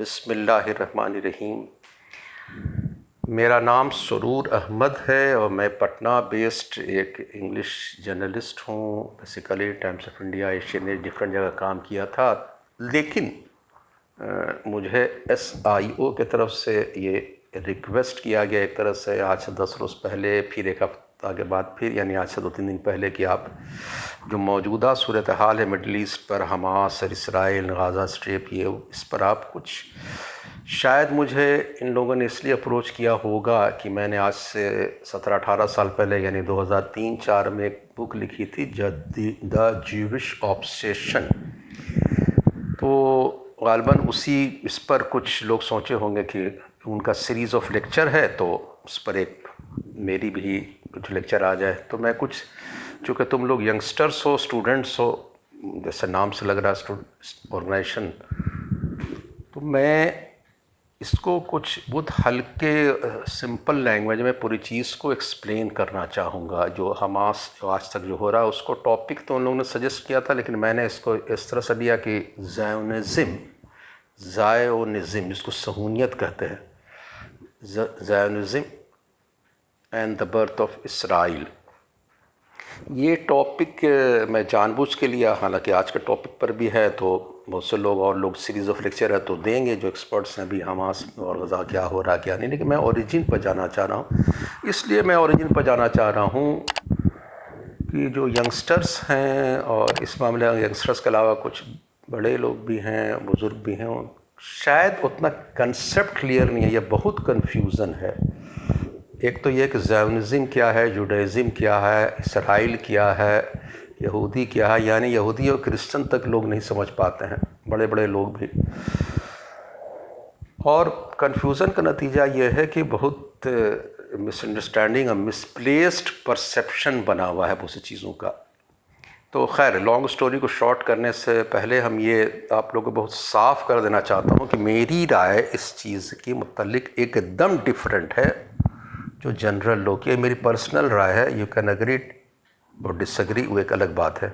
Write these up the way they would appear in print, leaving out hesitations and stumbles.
बिस्मिल्लाहिर्रहमानिर्रहीम। मेरा नाम सुरूर अहमद है और मैं पटना बेस्ड एक इंग्लिश जर्नलिस्ट हूँ। Basically times of India, Asian ने डिफरेंट जगह काम किया था, लेकिन मुझे SIO की तरफ से ये रिक्वेस्ट किया गया एक तरह से आज से 10 रोज़ पहले, फिर एक हफ्ता के बाद फिर, यानी आज से 2-3 दिन पहले, कि आप जो मौजूदा सूरत हाल है मिडल ईस्ट पर, हमास और इसराइल, गाज़ा स्ट्रिप, ये इस पर आप कुछ, शायद मुझे इन लोगों ने इसलिए अप्रोच किया होगा कि मैंने आज से 17-18 साल पहले यानी 2003-4 में एक बुक लिखी थी, द ज्यूविश ऑब्सेशन। तो ग़ालिबन इस पर कुछ लोग सोचे होंगे कि उनका सीरीज़ ऑफ लेक्चर है, तो उस पर एक मेरी भी कुछ लेक्चर आ जाए। तो मैं कुछ, चूँकि तुम लोग यंगस्टर्स हो, स्टूडेंट्स हो, जैसे नाम से लग रहा है ऑर्गेनाइजेशन, तो मैं इसको कुछ बहुत हल्के सिंपल लैंग्वेज में पूरी चीज़ को एक्सप्लेन करना चाहूँगा। जो हमास जो आज तक जो हो रहा है, उसको टॉपिक तो उन लोगों ने सजेस्ट किया था, लेकिन मैंने इसको इस तरह से लिया कि ज़ायोनिज़्म, जिसको सहूनियत कहते हैं, Zionism and the birth of Israel. ये टॉपिक मैं जानबूझ के लिया, हालांकि आज के टॉपिक पर भी है, तो बहुत से लोग और लोग सीरीज़ ऑफ लेक्चर है तो देंगे जो एक्सपर्ट्स हैं भी, हमास और गज़ा क्या हो रहा क्या नहीं, लेकिन मैं ओरिजिन पर जाना चाह रहा हूँ। इसलिए मैं ओरिजिन पर जाना चाह रहा हूँ कि जो यंगस्टर्स हैं, और इस मामले में यंगस्टर्स के अलावा कुछ बड़े लोग भी हैं, बुज़ुर्ग भी हैं, शायद उतना कंसेप्ट क्लियर नहीं है, ये बहुत कन्फ्यूज़न है। एक तो ये कि ज़ायोनिज़्म क्या है, जुडाइज़म क्या है, इसराइल क्या है, यहूदी क्या है, यानी यहूदी और क्रिश्चियन तक लोग नहीं समझ पाते हैं, बड़े बड़े लोग भी। और कन्फ्यूज़न का नतीजा ये है कि बहुत मिसअंडरस्टैंडिंग और मिसप्लेस्ड परसेप्शन बना हुआ है बहुत सी चीज़ों का। तो खैर, लॉन्ग स्टोरी को शॉर्ट करने से पहले हम ये आप लोगों को बहुत साफ़ कर देना चाहता हूँ कि मेरी राय इस चीज़ के मुतालिक एकदम डिफरेंट है जो जनरल लोग की। मेरी पर्सनल राय है, यू कैन एग्री और डिसएग्री, वो एक अलग बात है।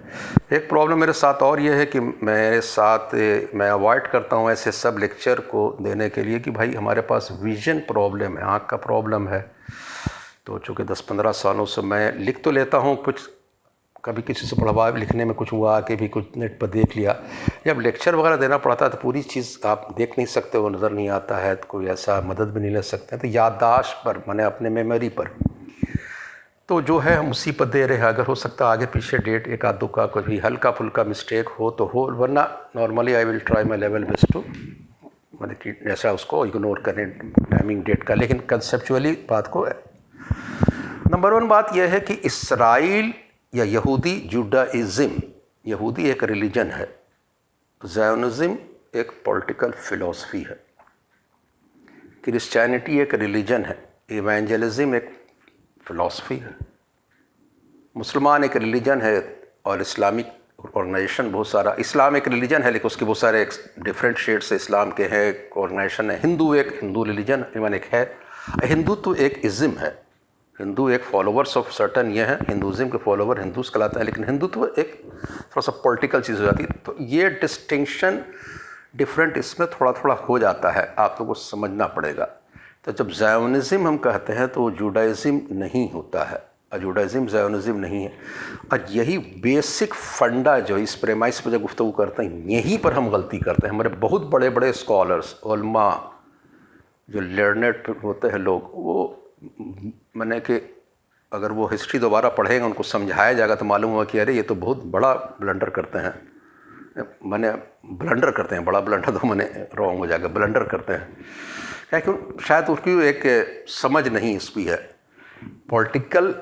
एक प्रॉब्लम मेरे साथ और ये है कि मैं अवॉइड करता हूँ ऐसे सब लेक्चर को देने के लिए कि भाई हमारे पास विज़न प्रॉब्लम है, आँख का प्रॉब्लम है। तो चूँकि 10-15 सालों से मैं लिख तो लेता हूँ, कुछ कभी किसी से पढ़वा लिखने में कुछ हुआ कि भी कुछ नेट पर देख लिया, जब लेक्चर वगैरह देना पड़ता है तो पूरी चीज़ आप देख नहीं सकते, वो नज़र नहीं आता है, तो कोई ऐसा मदद भी नहीं ले सकते हैं। तो याददाश्त पर, माने अपने मेमोरी पर, तो जो है हम उसी पर दे रहे हैं। अगर हो सकता है आगे पीछे डेट एक आधो का कोई भी हल्का फुल्का मिस्टेक हो तो हो, वरना normally I will try my level best to, मतलब कि ऐसा उसको इग्नोर करें टाइमिंग डेट का, लेकिन कंसेप्चुअली बात को है। नंबर 1 बात यह है कि इसराइल या यहूदी, जुडाइज़म, यहूदी एक रिलीजन है, ज़ायोनिज़म एक पॉलिटिकल फ़िलॉसफी है, क्रिश्चियनिटी एक रिलीजन है, इवेंजलिज्म एक फ़िलॉसफी है, मुसलमान एक रिलीजन है, और इस्लामिक ऑर्गेनाइजेशन बहुत सारा, इस्लाम एक रिलीजन है लेकिन उसके बहुत सारे डिफरेंट शेड्स इस्लाम के हैं, ऑर्गेनाइजेशन है। हिंदू रिलीजन इवन एक है, हिंदुत्व एक इज़्म है, हिंदू एक फॉलोवर्स ऑफ सर्टन ये हैं, हिंदुज़म के फॉलोवर हिंदूज कहलाते हैं, लेकिन हिंदुत्व एक थोड़ा सा पॉलिटिकल चीज़ हो जाती है। तो ये डिस्टिंक्शन डिफरेंट इसमें थोड़ा थोड़ा हो जाता है, आप लोगों को समझना पड़ेगा। तो जब ज़ायोनिज़म हम कहते हैं तो जुडाइज़म नहीं होता है, और जुडाइज़म ज़ायोनिज़म नहीं है। और यही बेसिक फंडा जो इस प्रेमाइस पर जब गुफ्तगू करते हैं, यहीं पर हम गलती करते हैं। हमारे बहुत बड़े बड़े स्कॉलर्स, उलमा, जो लर्नेड होते हैं लोग, वो मैंने कि अगर वो हिस्ट्री दोबारा पढ़ेंगे, उनको समझाया जाएगा तो मालूम हुआ कि अरे ये तो बहुत बड़ा ब्लंडर करते हैं, बड़ा ब्लंडर तो मैंने रॉन्ग हो जाएगा, ब्लंडर करते हैं, क्या क्यों, शायद उसकी एक समझ नहीं इसकी है। पॉलिटिकल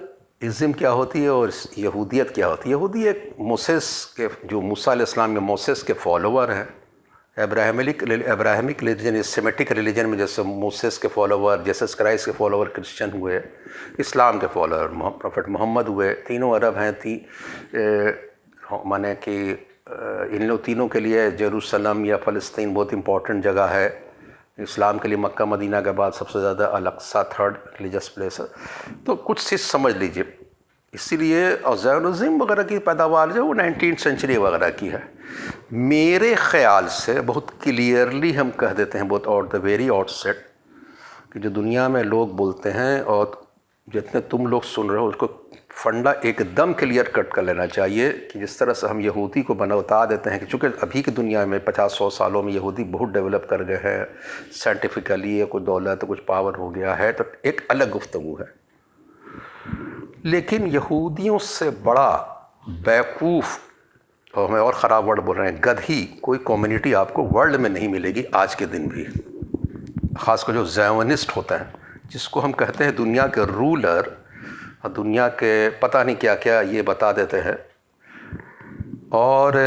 इज़्म क्या होती है और यहूदियत क्या होती है। यहूदी एक मोसेस के, जो मूसा अलैहिस्सलाम के मोसेस के फॉलोवर हैं, अब्राहमिक रिलीजन, सेमेटिक रिलीजन में जैसे मोसेस के फॉलोवर, जैसे क्राइस्ट के फॉलोवर क्रिश्चियन हुए, इस्लाम के फॉलोवर प्रॉफेट मोहम्मद हुए, तीनों अरब हैं। माने कि इन लोग तीनों के लिए जेरूसलम या फ़लस्तीन बहुत इम्पोर्टेंट जगह है। इस्लाम के लिए मक्का मदीना के बाद सबसे ज़्यादा अल-अक़सा थर्ड रिलीजियस प्लेस है। तो कुछ चीज़ समझ लीजिए, इसीलिए और ज़ायोनिज़्म वगैरह की पैदावार जो वो 19th सेंचुरी वगैरह की है। मेरे ख़्याल से बहुत क्लियरली हम कह देते हैं बहुत ऑट द वेरी आउटसेट कि जो दुनिया में लोग बोलते हैं और जितने तुम लोग सुन रहे हो उसको फंडा एकदम क्लियर कट कर लेना चाहिए कि जिस तरह से हम यहूदी को बता देते हैं कि चूँकि अभी की दुनिया में 50-100 सालों में यहूदी बहुत डेवलप कर गए हैं साइंटिफिकली, या कुछ दौलत कुछ पावर हो गया है, तो एक अलग गुफ्तगू है। लेकिन यहूदियों से बड़ा बेवकूफ़, और मैं और ख़राब वर्ड बोल रहे हैं, गधी कोई कम्युनिटी आपको वर्ल्ड में नहीं मिलेगी आज के दिन भी। ख़ासकर जो ज़ायोनिस्ट होता है, जिसको हम कहते हैं दुनिया के रूलर और दुनिया के पता नहीं क्या क्या ये बता देते हैं, और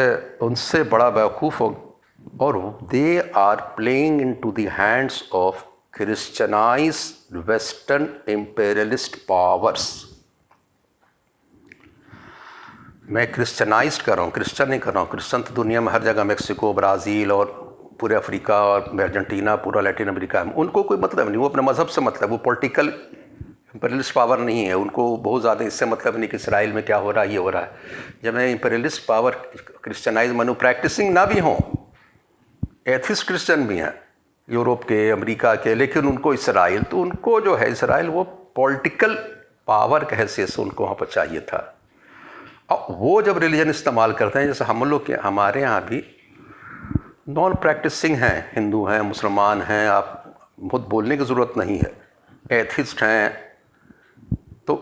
उनसे बड़ा बेवकूफ़ और they are playing into the hands of Christianized western imperialist powers. मैं क्रिश्चियनाइज्ड कर रहा हूँ, क्रिश्चियन नहीं कर रहा हूँ। क्रिश्चियन तो दुनिया में हर जगह, मेक्सिको, ब्राज़ील और पूरे अफ्रीका और अर्जेंटीना, पूरा लैटिन अमेरिका में, उनको कोई मतलब नहीं, वो अपने मज़हब से मतलब, वो पॉलिटिकल इम्पेरियलिस्ट पावर नहीं है, उनको बहुत ज़्यादा इससे मतलब नहीं कि इसराइल में क्या हो रहा है, ये हो रहा है। जब मैं इम्पेरियलिस्ट पावर क्रिश्चियनाइज मानूँ, प्रैक्टिसिंग ना भी हों, एथिस्ट क्रिश्चियन भी हैं यूरोप के, अमेरिका के, लेकिन उनको इसराइल, तो उनको जो है इसराइल वो पॉलिटिकल पावर के हैसियत से उनको वहाँ पर चाहिए था। और वो जब रिलीजन इस्तेमाल करते हैं, जैसे हम लोग के हमारे यहाँ भी नॉन प्रैक्टिसिंग हैं, हिंदू हैं, मुसलमान हैं, आप बहुत बोलने की ज़रूरत नहीं है, एथिस्ट हैं, तो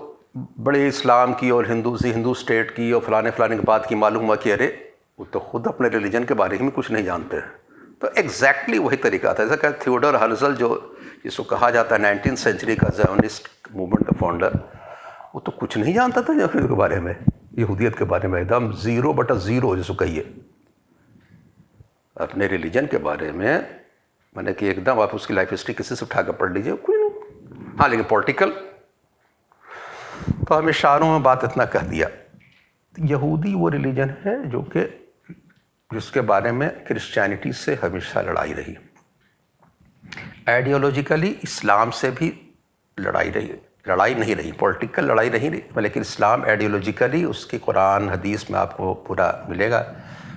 बड़े इस्लाम की और हिंदू स्टेट की और फलाने के बाद की मालूम हुआ कि अरे वो तो खुद अपने रिलीजन के बारे में कुछ नहीं जानते हैं। तो एग्जैक्टली वही तरीका था। जैसा कि थियोडोर हर्जल, जो जिसको कहा जाता है 19th सेंचुरी का ज़ायोनिस्ट मूवमेंट का फाउंडर, वो तो कुछ नहीं जानता था यहूदियत के बारे में, यहूदियत के बारे में एकदम 0/0 जिसको कहिए, अपने रिलीजन के बारे में, मैंने कि एकदम आप उसकी लाइफ हिस्ट्री किसी से उठा कर पढ़ लीजिए, कोई नहीं। हाँ, लेकिन पॉलिटिकल तो हम इशारों में बात इतना कह दिया। यहूदी वो रिलीजन है जो कि जिसके बारे में क्रिश्चियनिटी से हमेशा लड़ाई रही, आइडियोलॉजिकली इस्लाम से भी लड़ाई नहीं रही, पॉलिटिकल लड़ाई नहीं रही, लेकिन इस्लाम आइडियोलॉजिकली उसकी कुरान हदीस में आपको पूरा मिलेगा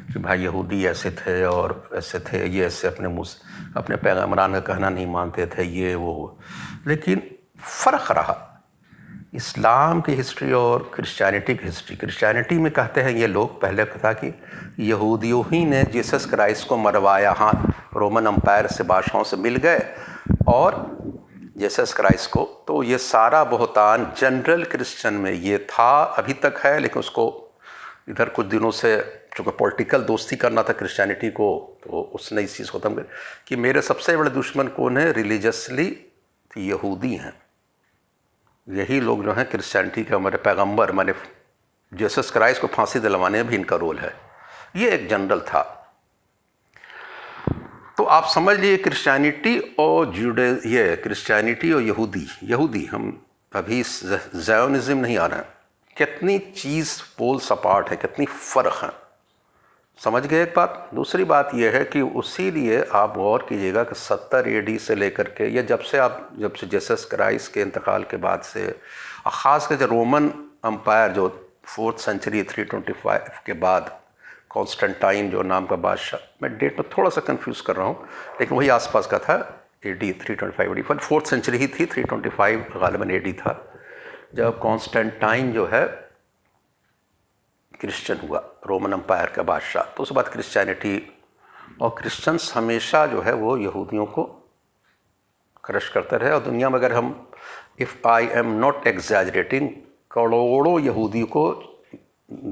कि भाई यहूदी ऐसे थे और ऐसे थे, ये ऐसे अपने पैगम्बरान का कहना नहीं मानते थे, ये वो। लेकिन फ़र्क रहा इस्लाम की हिस्ट्री और क्रिश्चियनिटी की हिस्ट्री। क्रिश्चियनिटी में कहते हैं ये लोग, पहले था कि यहूदियों ही ने जीसस क्राइस्ट को मरवाया, हाँ, रोमन अम्पायर से, बादशाहों से मिल गए और जीसस क्राइस्ट को, तो ये सारा बहुतान जनरल क्रिश्चियन में ये था, अभी तक है, लेकिन उसको इधर कुछ दिनों से चूँकि पॉलिटिकल दोस्ती करना था क्रिश्चियनिटी को, तो उसने इस चीज़ को ख़त्म कर कि मेरे सबसे बड़े दुश्मन कौन है, रिलीजियसली यहूदी हैं। यही लोग जो हैं क्रिश्चियनिटी के हमारे पैगंबर, माने जीसस क्राइस्ट को फांसी दिलवाने में भी इनका रोल है। ये एक जनरल था। तो आप समझ लिए क्रिश्चियनिटी और क्रिश्चियनिटी और यहूदी हम अभी ज़ायोनिज़्म नहीं आ रहे हैं, कितनी चीज़ पोल्स अपार्ट है, कितनी फ़र्क है, समझ गए एक बात। दूसरी बात यह है कि उसी लिए आप गौर कीजिएगा कि 70 AD से लेकर के, या जब से जीसस क्राइस्ट के इंतकाल के बाद से, ख़ास कर रोमन अम्पायर जो 4th सेंचुरी 325 के बाद, कॉन्स्टेंटाइन जो नाम का बादशाह, मैं डेट में थोड़ा सा कंफ्यूज कर रहा हूँ, लेकिन वही आसपास का था, AD 325 4th सेंचुरी ही थी, 325 गालिबन AD था, जब कॉन्स्टेंटाइन जो है क्रिश्चियन हुआ, रोमन अम्पायर का बादशाह। तो उसके बाद क्रिश्चियनिटी और क्रिश्चियंस हमेशा जो है वो यहूदियों को क्रश करते रहे। और दुनिया में अगर हम, if I am not exaggerating, करोड़ों यहूदी को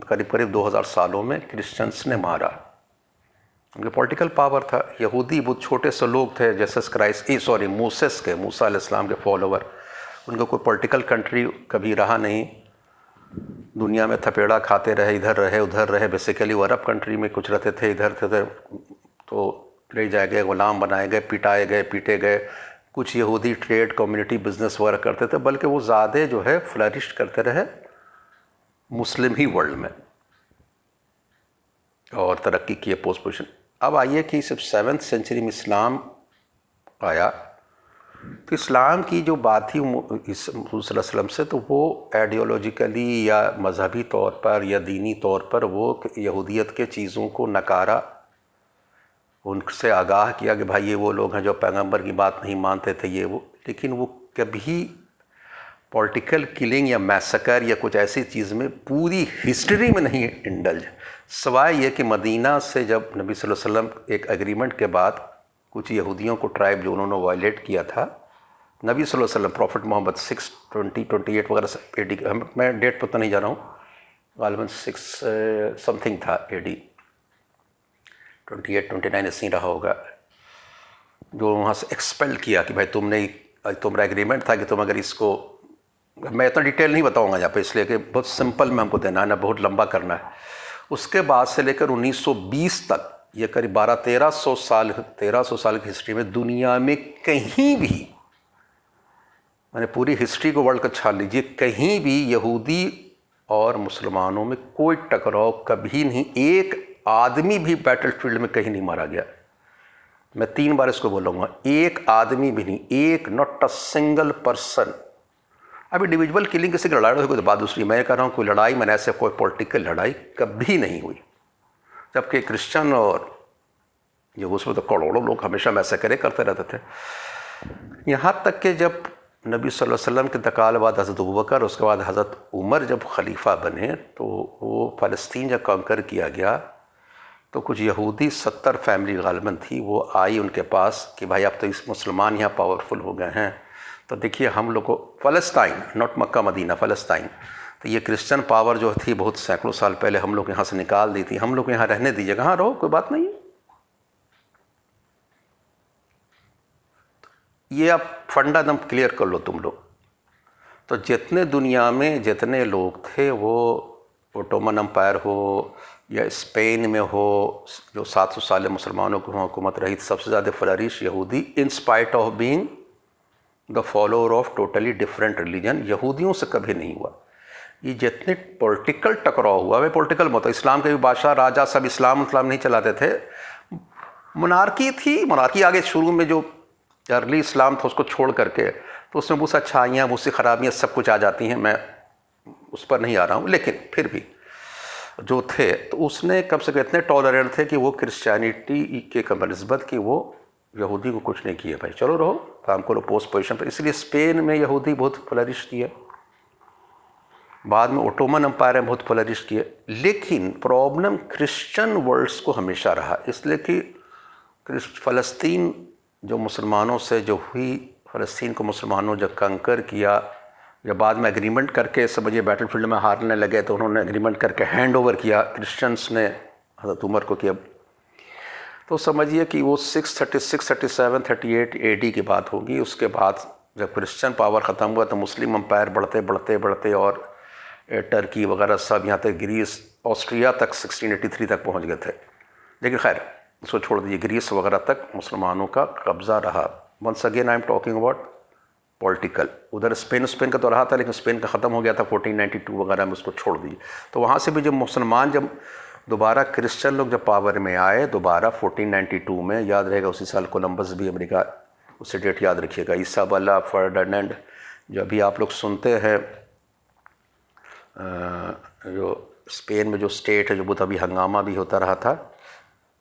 करीब 2000 सालों में क्रिश्चियंस ने मारा। उनके पॉलिटिकल पावर था। यहूदी बहुत छोटे से लोग थे, जीसस क्राइस्ट मूसा अलैहिस्सलाम के फॉलोवर, उनका कोई पॉलिटिकल कंट्री कभी रहा नहीं, दुनिया में थपेड़ा खाते रहे, इधर रहे उधर रहे, बेसिकली वो अरब कंट्री में कुछ रहते थे, इधर थे उधर, तो ले जाए गए, ग़ुलाम बनाए गए, पिटाए गए, पीटे गए। कुछ यहूदी ट्रेड, कम्युनिटी, बिजनेस वगैरह करते थे, बल्कि वो ज़्यादा जो है फ्लरिश करते रहे मुस्लिम ही वर्ल्ड में और तरक्की किए पोस्ट पोजिशन। अब आइए कि सिर्फ 7th सेंचुरी में इस्लाम आया तो इस्लाम की जो बात थी इस वसल्लम से, तो वो आइडियोलॉजिकली या मजहबी तौर पर या दीनी तौर पर वो यहूदियत के चीज़ों को नकारा, उनसे आगाह किया कि भाई ये वो लोग हैं जो पैगंबर की बात नहीं मानते थे ये वो, लेकिन वो कभी पॉलिटिकल किलिंग या मैसेकर या कुछ ऐसी चीज़ में पूरी हिस्ट्री में नहीं इंडल्ज, सवाए ये कि मदीना से जब नबी सल्लल्लाहु अलैहि वसल्लम एक एग्रीमेंट के बाद कुछ यहूदियों को ट्राइब जो उन्होंने वायलेट किया था, नबी सल्लल्लाहु अलैहि वसल्लम प्रॉफिट मोहम्मद 628 वगैरह AD, मैं डेट पता नहीं जा रहा हूँ, गालिबन 6 समथिंग था AD 28-29 ऐसे ही रहा होगा, जो वहाँ से एक्सपेल किया कि भाई तुम्हारा एग्रीमेंट था कि तुम अगर इसको, मैं इतना डिटेल नहीं बताऊंगा यहाँ पे इसलिए कि बहुत सिंपल में हमको देना है ना, बहुत लंबा करना है। उसके बाद से लेकर 1920 तक ये करीब 1300 साल की हिस्ट्री में दुनिया में कहीं भी, मैंने पूरी हिस्ट्री को वर्ल्ड का छान लीजिए, कहीं भी यहूदी और मुसलमानों में कोई टकराव कभी नहीं, एक आदमी भी बैटलफील्ड में कहीं नहीं मारा गया। मैं 3 बार इसको बोलूँगा, एक आदमी भी नहीं, एक, नॉट अ सिंगल पर्सन। अब इंडिविजुअल किलिंग किसी की लड़ाई हो कोई तो बात दूसरी, मैं कह रहा हूँ कोई लड़ाई मैंने ऐसे कोई पॉलिटिकल लड़ाई कभी नहीं हुई, जबकि क्रिश्चियन और जो उसमें तो करोड़ों लोग हमेशा मैसेकर करते रहते थे। यहाँ तक कि जब नबी सल्लल्लाहु अलैहि वसल्लम के इंतकाल बाद हज़रत अबू बकर, उसके बाद हज़रत उमर जब खलीफा बने, तो वो फ़लस्तीन जब कॉन्कर किया गया तो कुछ यहूदी 70 फैमिली गालिबन थी, वो आई उनके पास कि भाई अब तो इस मुसलमान यहाँ पावरफुल हो गए हैं, तो देखिए हम लोग को फ़लस्तीन, नॉट मक्का मदीना, फ़लस्तीन, तो ये क्रिश्चियन पावर जो थी बहुत सैकड़ों साल पहले हम लोग यहाँ से निकाल दी थी, हम लोग यहाँ रहने दीजिए, कहाँ रहो, कोई बात नहीं है। ये आप फंडा दम क्लियर कर लो तुम लोग। तो जितने दुनिया में जितने लोग थे, वो ओटोमन अम्पायर हो या स्पेन में हो, जो 700 साल मुसलमानों की हुकूमत रही, सबसे ज़्यादा फ्लरिश यहूदी, in spite of being the follower of totally different religion, यहूदियों से कभी नहीं हुआ। ये जितने पॉलिटिकल टकराव हुआ, वे पॉलिटिकल मत, इस्लाम के भी बादशाह राजा सब इस्लाम नहीं चलाते थे, मोनार्की थी। मोनार्की आगे शुरू में जो अर्ली इस्लाम था उसको छोड़ करके, तो उसमें बहुत सी अच्छाइयाँ, बहुत सी खराबियाँ सब कुछ आ जाती हैं, मैं उस पर नहीं आ रहा हूँ, लेकिन फिर भी जो थे तो उसने कम से कम इतने टॉलरेंट थे कि वो क्रिश्चियनिटी के कमनस्बत कि वो यहूदी को कुछ नहीं किया, भाई चलो रहो, काम करो पोस्ट पोजीशन पर। इसलिए स्पेन में यहूदी बहुत फ्लरिश किए, बाद में ओटोमन अम्पायर में बहुत फ्लरिश किए, लेकिन प्रॉब्लम क्रिश्चियन वर्ल्ड्स को हमेशा रहा, इसलिए कि फ़लस्तीन जो मुसलमानों से जो हुई, फ़लस्तीन को मुसलमानों जब कंकर किया या बाद में एग्रीमेंट करके, समझिए बैटलफील्ड में हारने लगे, तो उन्होंने एग्रीमेंट करके हैंड ओवर किया क्रिश्चियंस ने हज़रत उमर को किया, तो समझिए कि वो 636, 37, 38 AD की बात होगी। उसके बाद जब क्रिश्चियन पावर ख़त्म हुआ तो मुस्लिम अम्पायर बढ़ते बढ़ते बढ़ते और टर्की वगैरह सब यहाँ तक, ग्रीस, ऑस्ट्रिया तक 1683 तक पहुँच गए थे। लेकिन खैर उसको छोड़ दीजिए, ग्रीस वगैरह तक मुसलमानों का कब्ज़ा रहा। Once again I am talking about political. उधर स्पेन का तो रहा था, लेकिन स्पेन का ख़त्म हो गया था 1492 वगैरह में, उसको छोड़ दीजिए। तो वहाँ से भी जब मुसलमान, जब दोबारा क्रिश्चियन लोग जब पावर में आए दोबारा 1492 में, याद रहेगा उसी साल कोलंबस भी अमेरिका, उससे डेट याद रखिएगा, इसाबेला फर्डिनेंड, जो अभी आप लोग सुनते हैं जो स्पेन में जो स्टेट है, जो बहुत अभी हंगामा भी होता रहा था,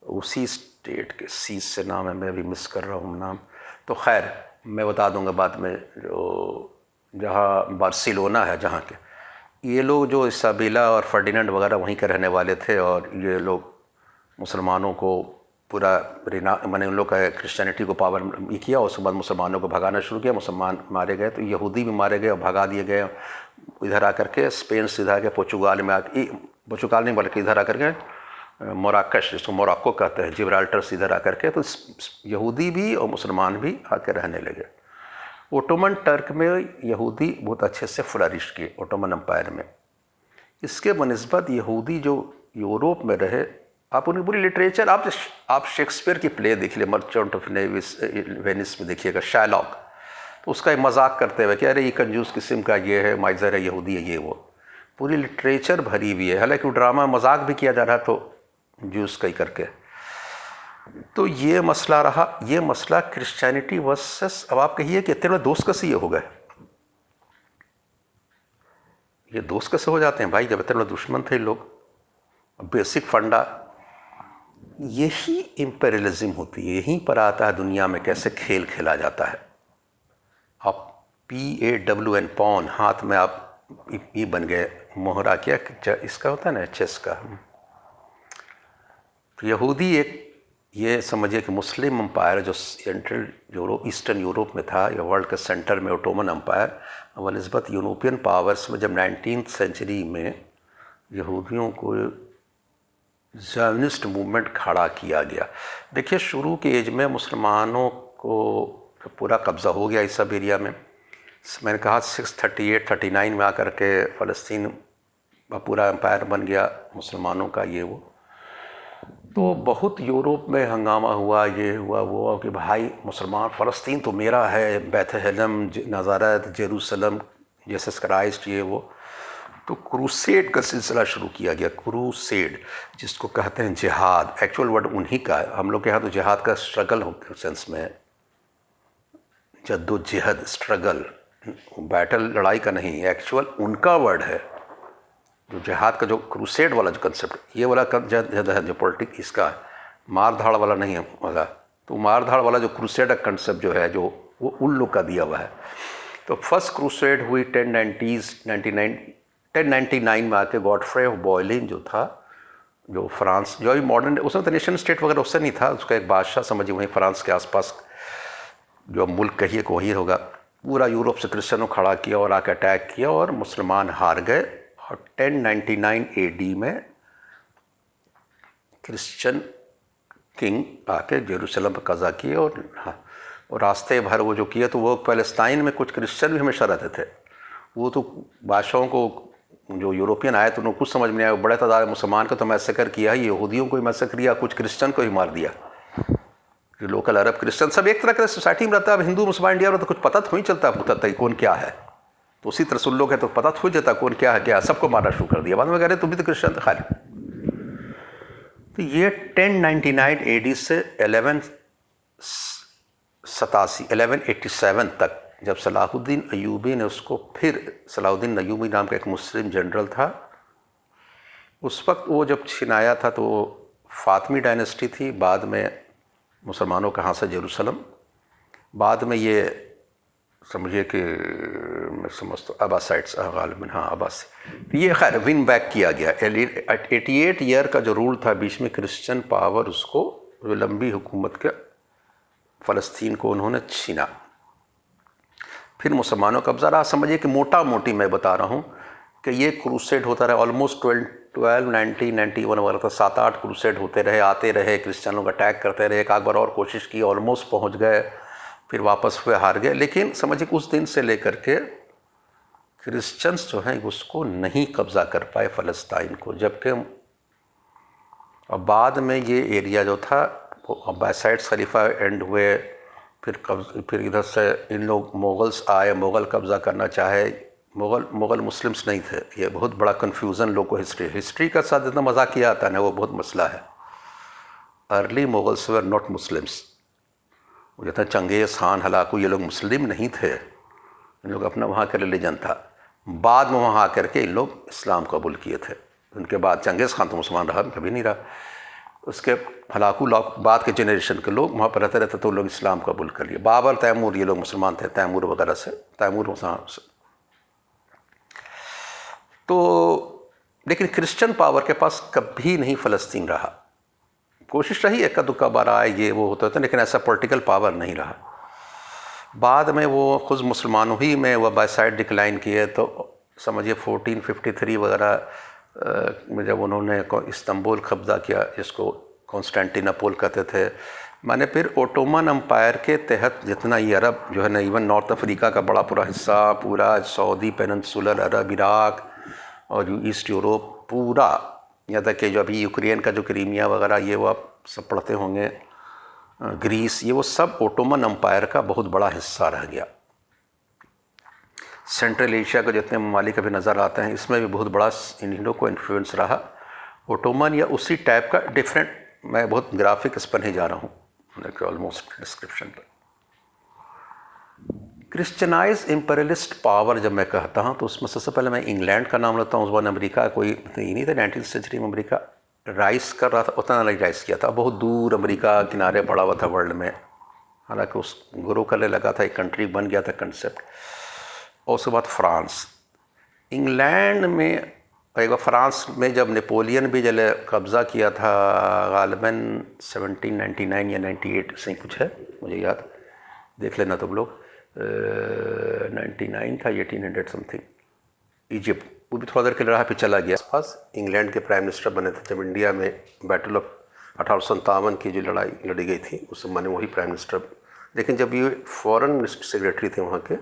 उसी स्टेट के सीज से नाम है, मैं अभी मिस कर रहा हूँ नाम, तो खैर मैं बता दूंगा बाद में, जो जहाँ बार्सिलोना है जहाँ के, ये लोग जो इसाबेला और फर्डिनेंड वगैरह वहीं के रहने वाले थे, और ये लोग मुसलमानों को पूरा मैंने उन लोग का क्रिश्चियनिटी को पावर किया, और उसके बाद मुसलमानों को भगाना शुरू किया, मुसलमान मारे गए, तो यहूदी भी मारे गए और भगा दिए गए। इधर आकर के स्पेन से इधर आके पोर्चुगाल में आके, पोर्चुगाल नहीं बल्कि इधर आकर के मोराकश, जिसको मोरक्को कहते हैं, जिब्राल्टर से इधर आकर के, तो यहूदी भी और मुसलमान भी आके रहने लगे। ओटोमन टर्क में यहूदी बहुत अच्छे से फ्लरिश किए, ओटोमन अम्पायर में। इसके बनिस्बत यहूदी जो यूरोप में रहे, आप उनकी पूरी लिटरेचर, आप शेक्सपियर की प्ले देख लिए, मर्चेंट ऑफ वेनिस में देखिएगा, शायलॉक, तो उसका मजाक करते हुए कि अरे ये कंजूस किस्म का ये है, माइजर है, यहूदी है, ये वो, पूरी लिटरेचर भरी हुई है। हालांकि वो ड्रामा मजाक भी किया जा रहा, तो जूस कई करके, तो ये मसला रहा। ये मसला क्रिश्चियनिटी वर्सेस, अब आप कहिए कि इतने बड़े दोस्त कैसे ये हो गए, ये दोस्त कैसे हो जाते हैं भाई जब इतने बड़े दुश्मन थे लोग। बेसिक फंडा यही इंपेरियलिज्म होती है, यहीं पर आता है दुनिया में कैसे खेल खेला जाता है। आप PAWN पॉन, हाथ में आप ये बन गए मोहरा, क्या इसका होता है ना, चेस का। तो यहूदी एक, ये समझिए कि मुस्लिम अम्पायर जो सेंट्रल यूरोप, ईस्टर्न यूरोप में था, या वर्ल्ड के सेंटर में ओटोमन अम्पायर, वनस्बत यूरोपियन पावर्स में जब 19th सेंचुरी में यहूदियों को ज़ायनिस्ट मूवमेंट खड़ा किया गया। देखिए शुरू के एज में मुसलमानों को पूरा कब्ज़ा हो गया इस सब एरिया में। मैंने कहा 638-39 में आकर के फ़लस्तीन पूरा एम्पायर बन गया मुसलमानों का, ये वो। तो बहुत यूरोप में हंगामा हुआ, ये हुआ वो, कि भाई मुसलमान, फ़लस्तीन तो मेरा है, बैतलहम, नाज़ारेत, जेरूसलम, जीसस क्राइस्ट, ये वो। तो क्रूसेड का सिलसिला शुरू किया गया। क्रूसेड जिसको कहते हैं जिहाद, एक्चुअल वर्ड उन्हीं का है। हम लोग के यहाँ तो जिहाद का स्ट्रगल हो सेंस में, जद्दोजहद, स्ट्रगल, बैटल, लड़ाई का नहीं, एक्चुअल उनका वर्ड है। जो जिहाद का जो क्रूसेड वाला जो कंसेप्ट, ये वाला जद है जो पॉलिटिक, इसका मार धाड़ वाला नहीं है वाला। तो मार धाड़ वाला जो क्रूसेड का कंसेप्ट जो है, जो वो उन लोग का दिया हुआ है। तो फर्स्ट क्रूसेड हुई 1099 में आके। गॉडफ्रे ऑफ बॉयलिन जो था, जो फ्रांस, जो अभी मॉडर्न, उसमें तो नेशन स्टेट वगैरह उससे नहीं था, उसका एक बादशाह समझिए वहीं फ्रांस के आसपास जो मुल्क कहिए को वही होगा। पूरा यूरोप से क्रिश्चियनों खड़ा किया और आके अटैक किया और मुसलमान हार गए। और 1099 AD में क्रिश्चियन किंग आके जेरूसलम पर कब्जा किए। और और रास्ते भर वो जो किए, तो वो पैलेस्टाइन में कुछ क्रिश्चियन भी हमेशा रहते थे। वो तो बादशाहों को, जो यूरोपियन आए तो उनको कुछ समझ में नहीं आया, बड़े तादाद मुसलमान को तो मैसेकर किया, यहूदियों को ही मैसेकर किया, कुछ क्रिश्चियन को ही मार दिया। जो लोकल अरब क्रिश्चियन सब एक तरह के सोसाइटी में रहता है। अब हिंदू मुसलमान इंडिया में तो कुछ पता तो नहीं चलता कौन क्या है, तो उसी तरह से लोग है तो पता तो हो जाता कौन क्या है, क्या सबको मारना शुरू कर दिया। बाद में कह रहे तुम भी तो क्रिश्चियन थे खाली। तो ये 1099 AD से 1187 तक, जब सलाहुद्दीन अयूबी ने उसको, फिर सलाहुद्दीन अयूबी नाम का एक मुस्लिम जनरल था, उस वक्त वो जब छिनाया था तो फातमी डायनेस्टी थी। बाद में मुसलमानों का हाथ से जेरूसलम, बाद में ये समझिए कि मैं समझता हूँ अब्बासाइड्स गालिबन, हाँ अब्बासी, ये खैर विन बैक किया गया। 88 ईयर का जो रूल था बीच में, क्रिश्चियन पावर उसको, जो लंबी हुकूमत के फ़लस्तीन को उन्होंने छीना। फिर मुसलमानों का कब्ज़ा रहा। समझिए कि मोटा मोटी मैं बता रहा हूँ कि ये क्रूसेड होता रहा ऑलमोस्ट 1291 वाला था। 7-8 क्रूसेड होते रहे, आते रहे, क्रिश्चियनों का अटैक करते रहे। एक बार और कोशिश की, ऑलमोस्ट पहुँच गए, फिर वापस हुए, हार गए। लेकिन समझिए उस दिन से लेकर के क्रिश्चियंस जो हैं उसको नहीं कब्ज़ा कर पाए फ़लस्तीन को। जबकि और बाद में ये एरिया जो था वो अब्बासाइड्स खलीफा एंड हुए, फिर इधर से इन लोग मुग़ल्स आए, मुग़ल कब्ज़ा करना चाहे। मुग़ल मुस्लिम्स नहीं थे। ये बहुत बड़ा कन्फ्यूज़न लोगों को हिस्ट्री का साथ इतना मजाक किया आता है ना, वो बहुत मसला है। Early Mughals were not Muslims. जैसे चंगेज़ खान, हलाकू, ये लोग मुस्लिम नहीं थे, इन लोग अपना वहाँ का रिलीजन था। बाद में वहाँ आकर के इन लोग इस्लाम कबूल किए थे। उनके बाद चंगेज़ खान तो मुसलमान रहा, कभी नहीं रहा। उसके हलाकू लोग, बाद के जनरेशन के लोग वहाँ पर रहते रहते तो लोग इस्लाम कबूल कर लिए। बाबर, तैमूर, ये लोग मुसलमान थे, तैमूर वगैरह से, तैमूर मुसलमान से। तो लेकिन क्रिश्चियन पावर के पास कभी नहीं फ़लस्तीन रहा। कोशिश रही, एक दुक्का बार आए, ये वो होता था, लेकिन ऐसा पॉलिटिकल पावर नहीं रहा। बाद में वो खुद मुसलमानों ही में वह बाय साइड डिक्लाइन किए। तो समझिए 1453 वगैरह में जब उन्होंने इस्तांबुल कब्ज़ा किया, जिसको कॉन्स्टेंटिनोपल कहते थे, माने फिर ओटोमन अम्पायर के तहत जितना ये अरब जो है ना, इवन नॉर्थ अफ्रीका का बड़ा पूरा हिस्सा, पूरा सऊदी पेनिनसुलर अरब, इराक और ईस्ट यूरोप पूरा, यहाँ तक कि जो अभी यूक्रेन का जो क्रीमिया वगैरह, ये वो आप सब पढ़ते होंगे, ग्रीस, ये वो सब ओटोमन अम्पायर का बहुत बड़ा हिस्सा रह गया। सेंट्रल एशिया के जितने ममालिक अभी नज़र आते हैं, इसमें भी बहुत बड़ा इन लोगों को इन्फ्लुएंस रहा ओटोमन या उसी टाइप का डिफरेंट मैं बहुत ग्राफिक इस पर नहीं जा रहा हूँ, ऑलमोस्ट डिस्क्रिप्शन पर। क्रिश्चियनाइज इम्पेरियलिस्ट पावर जब मैं कहता हूँ तो उसमें सबसे पहले मैं इंग्लैंड का नाम लेता हूँ। उस वक्त अमेरिका कोई नहीं था, 19th सेंचुरी में अमेरिका राइस कर रहा था, उतना नहीं राइस किया था, बहुत दूर अमेरिका किनारे पड़ा हुआ था वर्ल्ड में, हालांकि उस ग्रो करने लगा था, एक कंट्री बन गया था कंसेप्ट। और उसके बाद फ्रांस, इंग्लैंड में, एक बार फ्रांस में जब नेपोलियन भी जले कब्ज़ा किया था गालिबन 1799 या 98 से कुछ है, मुझे याद, देख लेना तुम लोग, 99 था, 1800 समथिंग, इजिप्ट, वो भी थोड़ा देर के लिए रहा, फिर चला गया। आसपास इंग्लैंड के प्राइम मिनिस्टर बने थे जब इंडिया में बैटल ऑफ 1857 की जो लड़ाई लड़ी गई थी, उस समय वही प्राइम मिनिस्टर, लेकिन जब ये फॉरेन सेक्रेटरी थे वहाँ के,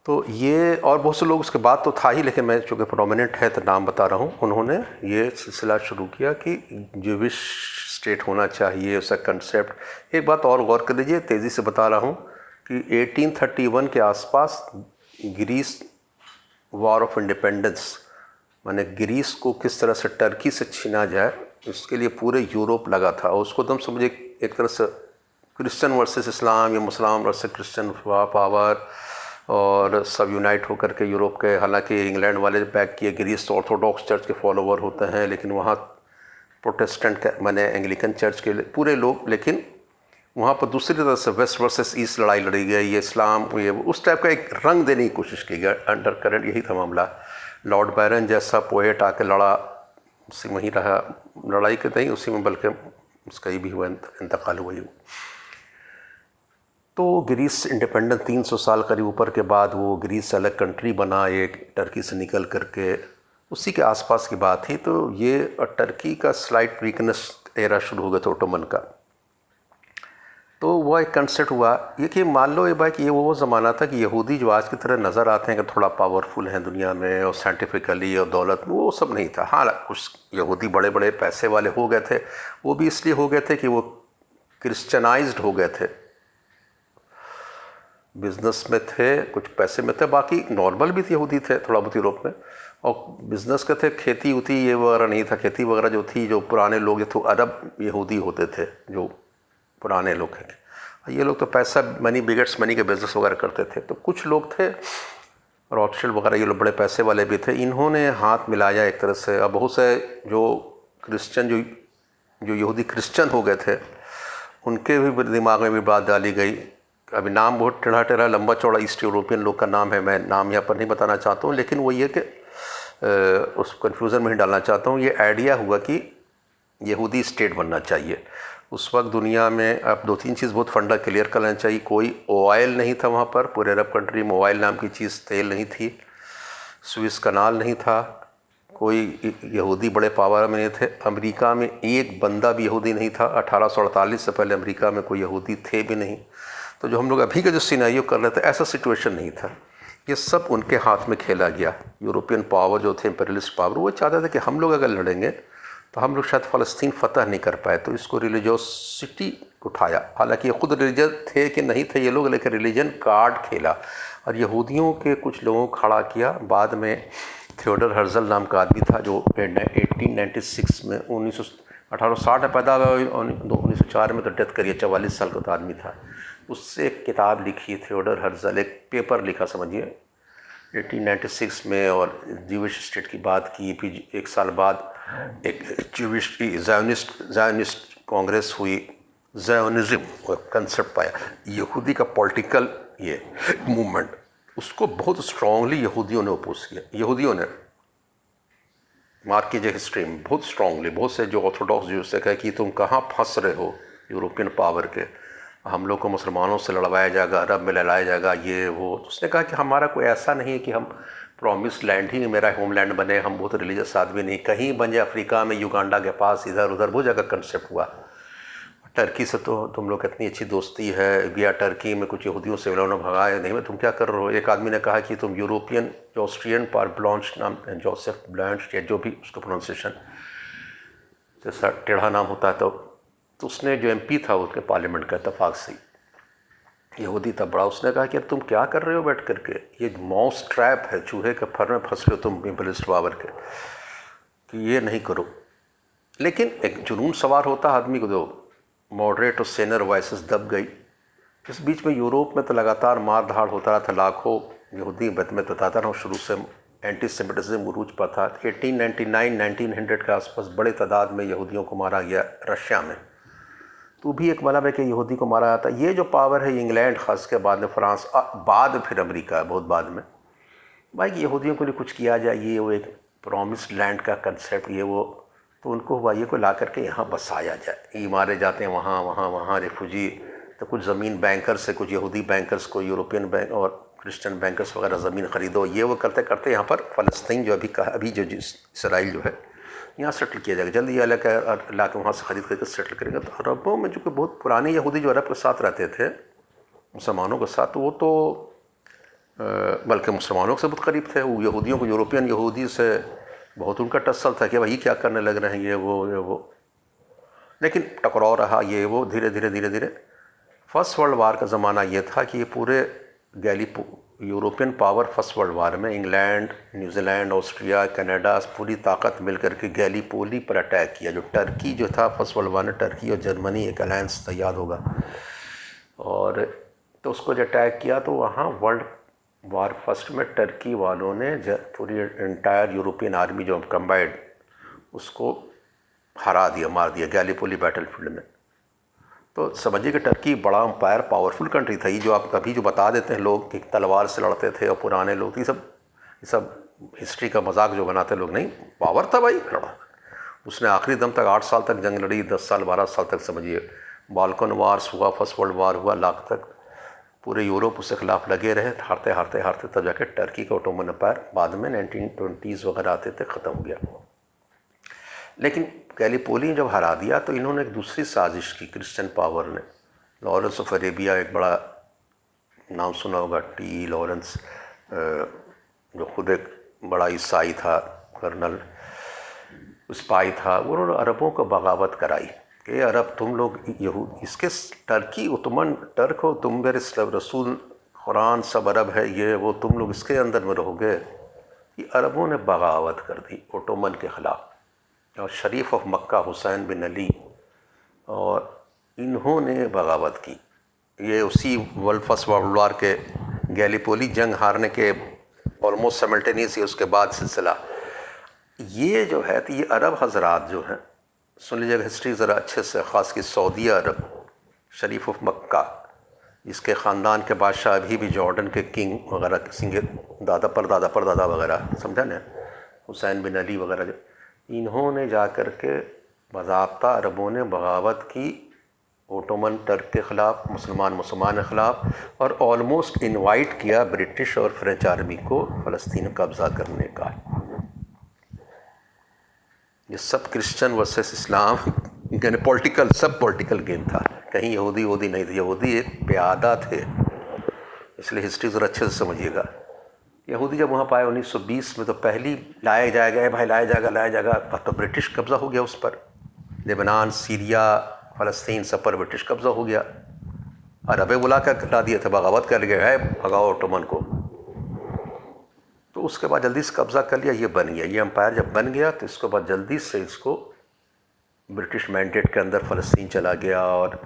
तो ये और बहुत से लोग उसके बाद तो था ही, लेकिन मैं चूँकि प्रोमिनेंट है तो नाम बता रहा हूँ। उन्होंने ये सिलसिला शुरू किया कि ज्यूइश स्टेट होना चाहिए, उसका कंसेप्ट। एक बात और गौर कर लीजिए, तेज़ी से बता रहा हूँ कि 1831 के आसपास ग्रीस वॉर ऑफ इंडिपेंडेंस, माने ग्रीस को किस तरह से टर्की से छीना जाए, इसके लिए पूरे यूरोप लगा था। और उसको तुम समझे एक तरह से क्रिश्चियन वर्सेस इस्लाम या मुसलमान वर्सेस क्रिश्चियन पावर, और सब यूनाइट होकर के यूरोप के, हालांकि इंग्लैंड वाले बैक किए, ग्रीस ऑर्थोडॉक्स चर्च के फॉलोवर होते हैं, लेकिन वहाँ प्रोटेस्टेंट माने एंग्लिकन चर्च के पूरे लोग, लेकिन वहाँ पर दूसरी तरह से वेस्ट वर्सेस ईस्ट लड़ाई लड़ी गई, ये इस्लाम, ये उस टाइप का एक रंग देने की कोशिश की गई, अंडर करंट यही था मामला। लॉर्ड बैरन जैसा पोएट आके लड़ा, उसी में ही रहा, लड़ाई के नहीं उसी में, बल्कि उसका ही भी हुआ, इंतकाल हुआ ही। तो ग्रीस इंडिपेंडेंट 300 साल करीब ऊपर के बाद वो ग्रीस अलग कंट्री बना, एक टर्की से निकल करके, उसी के आसपास की बात थी। तो ये टर्की का स्लाइट वीकनेस एरा शुरू हो गया था ओटोमन का। तो वो एक कंसेप्ट हुआ ये कि मान लो ये भाई कि ये वो ज़माना था कि यहूदी जो आज की तरह नज़र आते हैं कि थोड़ा पावरफुल हैं दुनिया में और साइंटिफिकली और दौलत में, वो सब नहीं था। हाँ, कुछ यहूदी बड़े बड़े पैसे वाले हो गए थे, वो भी इसलिए हो गए थे कि वो क्रिश्चियनाइज्ड हो गए थे, बिज़नेस में थे, कुछ पैसे में थे, बाकी नॉर्मल भी यहूदी थे थोड़ा बहुत यूरोप में, और बिज़नेस के थे, खेती उती ये वगैरह नहीं था। खेती वगैरह जो थी, जो पुराने लोग जो थे अरब यहूदी होते थे, जो पुराने लोग हैं, ये लोग तो पैसा मनी बिगेट्स मनी के बिज़नेस वगैरह करते थे। तो कुछ लोग थे रॉथशिल्ड वगैरह, ये लोग बड़े पैसे वाले भी थे, इन्होंने हाथ मिलाया एक तरह से। अब बहुत से जो क्रिश्चियन जो यहूदी क्रिश्चियन हो गए थे, उनके भी दिमाग में भी बात डाली गई। अभी नाम बहुत टेढ़ा टेढ़ा लंबा चौड़ा ईस्ट यूरोपियन लोग का नाम है, मैं नाम यहाँ पर नहीं बताना चाहता हूँ, लेकिन वो ये कि उस कन्फ्यूज़न में ही डालना चाहता हूँ। ये आइडिया हुआ कि यहूदी स्टेट बनना चाहिए। उस वक्त दुनिया में अब 2-3 चीज़ बहुत फंडा क्लियर कर लेना चाहिए। कोई ऑयल नहीं था वहाँ पर, पूरे अरब कंट्री में ऑयल नाम की चीज़, तेल नहीं थी, स्विस कनाल नहीं था, कोई यहूदी बड़े पावर में नहीं थे, अमेरिका में एक बंदा भी यहूदी नहीं था, 1848 से पहले अमेरिका में कोई यहूदी थे भी नहीं। तो जो हम लोग अभी का जो सिनेरियो कर रहे थे, ऐसा सिचुएशन नहीं था। ये सब उनके हाथ में खेला गया। यूरोपियन पावर जो थे, इम्पेरियलिस्ट पावर, वो चाहते थे कि हम लोग अगर लड़ेंगे तो हम लोग शायद फ़लस्तीन फ़तह नहीं कर पाए, तो इसको रिलीजियोसिटी उठाया। हालांकि ये खुद रिलीजन थे कि नहीं थे ये लोग, लेकिन रिलीजन कार्ड खेला और यहूदियों के कुछ लोगों को खड़ा किया। बाद में थियोडर हर्जल नाम का आदमी था जो 1896 में 1860 में पैदा हुआ, 1904 में तो डेथ करी, 44 साल का तो आदमी था। उससे एक किताब लिखी थियोडर हर्जल, एक पेपर लिखा समझिए 1896 में, और ज्यूइश स्टेट की बात की। फिर एक साल बाद एक ज्यूइश की ज़ायोनिस्ट कांग्रेस हुई, ज़ायोनिज़्म कंसेप्ट पाया, यहूदी का पॉलिटिकल ये मूवमेंट, उसको बहुत स्ट्रांगली यहूदियों ने अपोज किया। यहूदियों ने मार्क कीजिए हिस्ट्री में बहुत स्ट्रांगली, बहुत से जो ऑर्थोडॉक्स जो से कहे कि तुम कहाँ फंस रहे हो यूरोपियन पावर के, हम लोग को मुसलमानों से लड़वाया जाएगा, अरब में लड़ाया जाएगा, ये वो। तो उसने कहा कि हमारा कोई ऐसा नहीं है कि हम प्रॉमिस लैंड ही मेरा होमलैंड बने, हम बहुत रिलीजियस आदमी नहीं, कहीं बन जाए अफ्रीका में, युगांडा के पास, इधर उधर, वो जगह कंसेप्ट हुआ। टर्की से तो तुम लोग इतनी अच्छी दोस्ती है, गया टर्की में कुछ यहूदियों से उन्होंने भगाया, नहीं मैं तुम क्या कर रहे हो। एक आदमी ने कहा कि तुम यूरोपियन जो ऑस्ट्रियन पार ब्लॉन्च नाम, जोसेफ ब्लॉन्च या जो भी उसका प्रोनाउंसिएशन जैसा टेढ़ा नाम होता है, तो उसने जो एमपी था उसके पार्लियामेंट का इत्तेफाक से यहूदी था बड़ा, उसने कहा कि तुम क्या कर रहे हो बैठ करके, ये माउस ट्रैप है, चूहे के फर में फंस रहे हो तुम इम्पेरियलिस्ट पावर के, कि ये नहीं करो। लेकिन एक जुनून सवार होता आदमी को, जो मॉडरेट और सेनर वॉइसेस दब गई। इस बीच में यूरोप में तो लगातार मार धाड़ होता रहा था, लाखों यहूदी मैं बताता रहा हूँ शुरू से एंटी सेमिटिज्म उरूज पर था। 1899-1900 के आसपास बड़े तादाद में यहूदियों को मारा गया रशिया में। तो भी एक मतलब है कि यहूदी को मारा जाता। ये जो पावर है इंग्लैंड ख़ास के बाद में फ्रांस, बाद फिर अमेरिका बहुत बाद में, भाई यहूदियों के लिए कुछ किया जाए, ये वो एक प्रॉमिस्ड लैंड का कंसेप्ट ये वो, तो उनको हुआ ये को ला करके यहाँ बसाया जाए। ये मारे जाते हैं वहाँ रेफ्यूजी, तो कुछ ज़मीन बैंकर्स से, कुछ यहूदी बैंकर्स को यूरोपियन बैंक और क्रिश्चियन बैंकर्स वगैरह ज़मीन ख़रीदो, ये वो करते करते यहाँ पर फ़लस्तीन जो अभी जो इसराइल जो है यहाँ सेटल किया जाएगा जल्दी, ये ला के वहाँ से ख़रीद करके सेटल करेंगे। तो अरबों में जो कि बहुत पुराने यहूदी जो अरब के साथ रहते थे मुसलमानों के साथ, तो वो तो बल्कि मुसलमानों से बहुत करीब थे। वो यहूदियों को, यूरोपियन यहूदी से बहुत उनका टसल था कि भाई क्या करने लग रहे हैं ये वो। लेकिन टकराव रहा ये वो, धीरे धीरे फर्स्ट वर्ल्ड वार का ज़माना ये था कि ये पूरे European power first world war में इंग्लैंड, न्यूजीलैंड, ऑस्ट्रिया, कनाडा पूरी ताकत मिल करके गैलीपोली पर अटैक किया। जो टर्की जो था फर्स्ट वर्ल्ड वार में, टर्की और जर्मनी एक अलायंस था, याद होगा, और तो उसको जो अटैक किया तो वहाँ वर्ल्ड वार फर्स्ट में टर्की वालों ने पूरी एंटायर यूरोपियन आर्मी जो कंबाइंड उसको हरा दिया, मार दिया गैलीपोली बैटलफील्ड में। तो समझिए कि टर्की बड़ा एम्पायर पावरफुल कंट्री था। ये जो आप अभी जो बता देते हैं लोग कि तलवार से लड़ते थे और पुराने लोग, ये सब हिस्ट्री का मजाक जो बनाते लोग, नहीं, पावर था भाई, लड़ा। उसने आखिरी दम तक 8 साल तक जंग लड़ी, 10 साल 12 साल तक समझिए। बाल्कन वार्स हुआ, फर्स्ट वर्ल्ड वार हुआ, लाख तक पूरे यूरोप उसके खिलाफ लगे रहे, हारते तब जाके टर्की का ओटोमन एम्पायर बाद में 1920s वगैरह आते थे ख़त्म हो गया। लेकिन गैलीपोली जब हरा दिया तो इन्होंने एक दूसरी साजिश की क्रिश्चियन पावर ने। लॉरेंस ऑफ अरेबिया, एक बड़ा नाम सुना होगा, टी लॉरेंस, जो खुद एक बड़ा ईसाई था, कर्नल स्पाई था, उन्होंने अरबों को बगावत कराई कि अरब तुम लोग यहूद, इसके टर्की ओटोमन टर्क हो, तुम मेरे रसूल कुरान सब अरब है, ये वो, तुम लोग इसके अंदर में रहोगे। ये अरबों ने बगावत कर दी ओटोमन के ख़िलाफ़, और शरीफ ऑफ मक्का हुसैन बिन अली और इन्होंने बगावत की। ये उसी फर्स्ट वर्ल्ड वार के गैलीपोली जंग हारने के ऑलमोस्ट साइमल्टेनियस ही उसके बाद सिलसिला ये जो है। तो ये अरब हजरात जो हैं, सुन लीजिएगा हिस्ट्री ज़रा अच्छे से, ख़ास की सऊदी अरब, शरीफ ऑफ मक्का, इसके ख़ानदान के बादशाह अभी भी जॉर्डन के किंग वगैरह, किसी के दादा परदादा वगैरह, समझा ना, हुसैन बिन अली वगैरह, जो इन्होंने जा कर के बाज़ाब्ता अरबों ने बगावत की ओटोमन टर्क के ख़िलाफ़, मुसलमान के ख़िलाफ़, और ऑलमोस्ट इनवाइट किया ब्रिटिश और फ्रेंच आर्मी को फ़लस्तीन कब्ज़ा करने का। ये सब क्रिश्चियन वर्सेस इस्लाम यानी पॉलिटिकल, सब पॉलिटिकल गेम था। कहीं यहूदी नहीं थे, यहूदी एक प्यादा थे, इसलिए हिस्ट्री ज़रा अच्छे से समझिएगा। यहूदी जब वहाँ पाए 1920 में, तो पहली लाया जाएगा, तो ब्रिटिश कब्ज़ा हो गया उस पर। लेबनान, सीरिया, फ़लस्तीन सब पर ब्रिटिश कब्ज़ा हो गया। अरबे बुला कर ला दिया था, बगावत कर गया है, भगाओ ओटोमन को। तो उसके बाद जल्दी से कब्ज़ा कर लिया, ये बन गया। ये एम्पायर जब बन गया तो इसके बाद जल्दी से इसको ब्रिटिश मैंडेट के अंदर फ़लस्तीन चला गया, और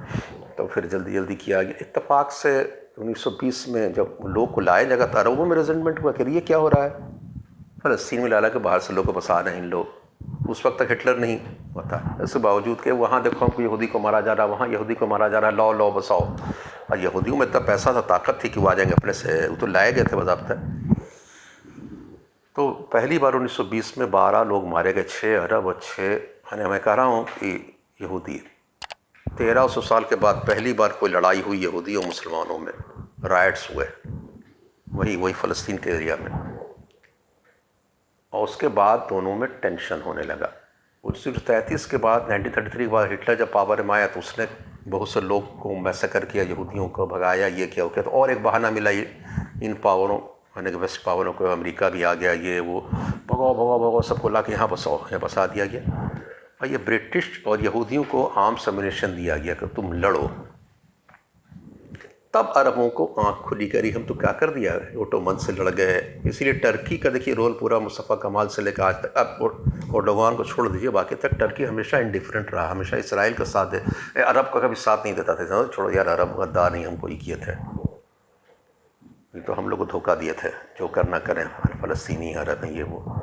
तो फिर जल्दी किया गया। इत्तेफाक से 1920 में जब लोग को लाया जाएगा तो अरबों में रेजेंटमेंट हुआ कि ये क्या हो रहा है, फ़लस्तीन में ला के बाहर से लोग को बसा रहे हैं इन लोग। उस वक्त तक हिटलर नहीं हुआ था, इसके बावजूद कि वहाँ देखो हमको यहूदी को मारा जा रहा है, वहाँ यहूदी को मारा जा रहा है, लॉ बसाओ। और यहूदियों में इतना पैसा था, ताकत थी कि वो आ जाएंगे अपने से, वो तो लाए गए थे बाज़ाब्ता। तो पहली बार 1920 में 12 लोग मारे गए, 6 अरब और 6, मैं कह रहा हूँ कि यहूदी। 1300 साल के बाद पहली बार कोई लड़ाई हुई यहूदी और मुसलमानों में, राइट्स हुए वही फ़लस्तीन के एरिया में। और उसके बाद दोनों में टेंशन होने लगा। 1933 के बाद, 1933 के बाद हिटलर जब पावर में आया तो उसने बहुत से लोग को मैसेकर किया, यहूदियों को भगाया, ये क्या हो गया। तो और एक बहाना मिला ये इन पावरों, यानी कि वेस्ट पावरों को, अमेरिका भी आ गया, ये वो, भगाओ सबको ला के यहाँ बसाओ, यहाँ बसा दिया गया। और ये ब्रिटिश और यहूदियों को आर्म्स एम्युनिशन दिया गया कि तुम लड़ो। तब अरबों को आँख खुली करी हम तो क्या कर दिया, ओटोमन से लड़ गए। इसीलिए टर्की का देखिए रोल पूरा मुस्तफ़ा कमाल से लेकर आज तक, अब ओर्डोगान को छोड़ दीजिए, बाकी तक टर्की हमेशा इंडिफरेंट रहा, हमेशा इसराइल का साथ दे, अरब का कभी साथ नहीं देता था। छोड़ो यार, अरब गद्दार नहीं, हमको ये किए थे, ये तो हम लोग को धोखा दिए थे, जो करना करें, फ़लस्तीनी अरब हैं ये वो।